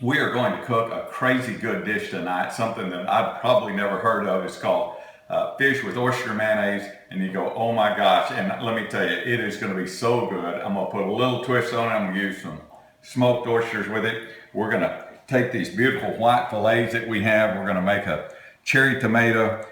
We are going to cook a crazy good dish tonight, something that I've probably never heard of. It's called fish with oyster mayonnaise, and you go, oh my gosh, and let me tell you, it is going to be so good. I'm going to put a little twist on it. I'm going to use some smoked oysters with it. We're going to take these beautiful white fillets that we have. We're going to make a cherry tomato,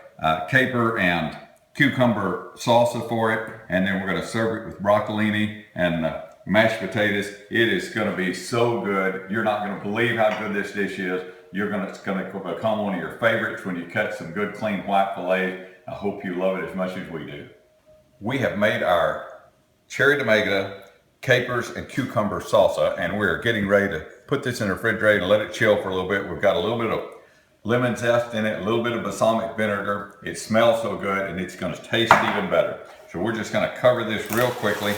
caper, and cucumber salsa for it, and then we're going to serve it with broccolini and mashed potatoes. It is going to be so good. You're not going to believe how good this dish is. It's going to become one of your favorites when you cut some good clean white filet. I hope you love it as much as we do. We have made our cherry tomato, capers, and cucumber salsa, and we're getting ready to put this in the refrigerator and let it chill for a little bit. We've got a little bit of lemon zest in it, a little bit of balsamic vinegar. It smells so good, and it's going to taste even better. So we're just going to cover this real quickly,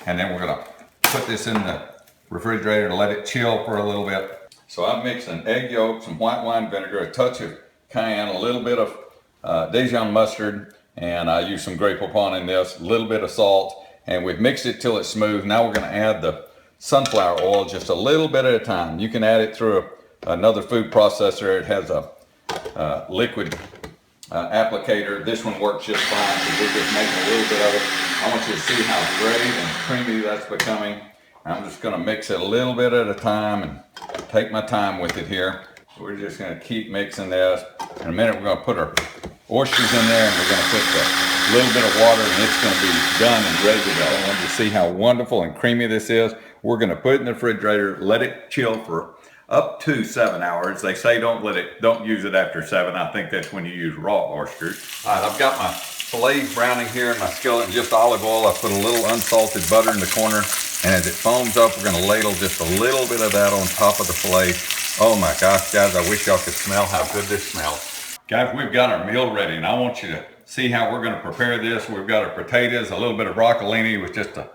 and then we're going to put this in the refrigerator to let it chill for a little bit. So I mixed an egg yolk, some white wine vinegar, a touch of cayenne, a little bit of Dijon mustard, and I used some Grey Poupon in this, a little bit of salt, and we've mixed it till it's smooth. Now we're going to add the sunflower oil just a little bit at a time. You can add it through another food processor. It has a liquid applicator. This one works just fine because we're just making a little bit of it. I want you to see how great and creamy that's becoming. I'm just going to mix it a little bit at a time and take my time with it here. We're just going to keep mixing this. In a minute, we're going to put our oysters in there, and we're going to put a little bit of water, and it's going to be done and ready to go. I want you to see how wonderful and creamy this is. We're going to put it in the refrigerator, let it chill for up to 7 hours. They say don't use it after 7. I think that's when you use raw oysters. All right, I've got my fillets browning here in my skillet, just olive oil. I put a little unsalted butter in the corner, and as it foams up, we're gonna ladle just a little bit of that on top of the filet. Oh my gosh, guys, I wish y'all could smell how good this smells. Guys, we've got our meal ready, and I want you to see how we're gonna prepare this. We've got our potatoes, a little bit of broccolini with just a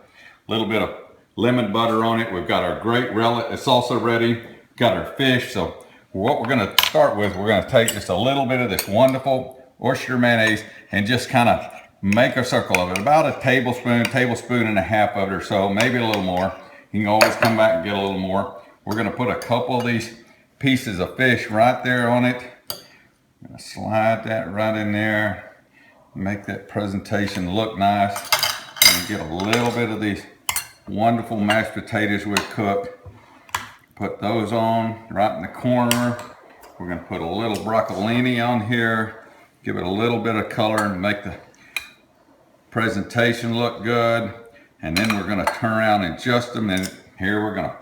little bit of lemon butter on it. We've got our great salsa ready. Got our fish. So what we're going to start with, we're going to take just a little bit of this wonderful oyster mayonnaise and just kind of make a circle of it, about a tablespoon and a half of it or so, maybe a little more. You can always come back and get a little more. We're going to put a couple of these pieces of fish right there on it. I'm going to slide that right in there, make that presentation look nice, and get a little bit of these wonderful mashed potatoes we've cooked. Put those on right in the corner. We're going to put a little broccolini on here, give it a little bit of color and make the presentation look good. And then we're going to turn around in just a minute. Here we're going to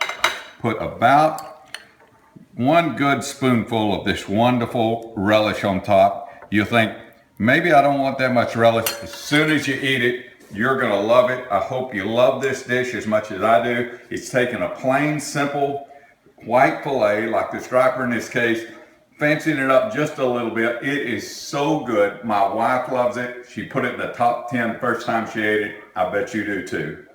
put about 1 good spoonful of this wonderful relish on top. You'll think, maybe I don't want that much relish. As soon as you eat it, you're going to love it. I hope you love this dish as much as I do. It's taking a plain, simple white filet, like the striper in this case, fancying it up just a little bit. It is so good. My wife loves it. She put it in the top 10 first time she ate it. I bet you do too.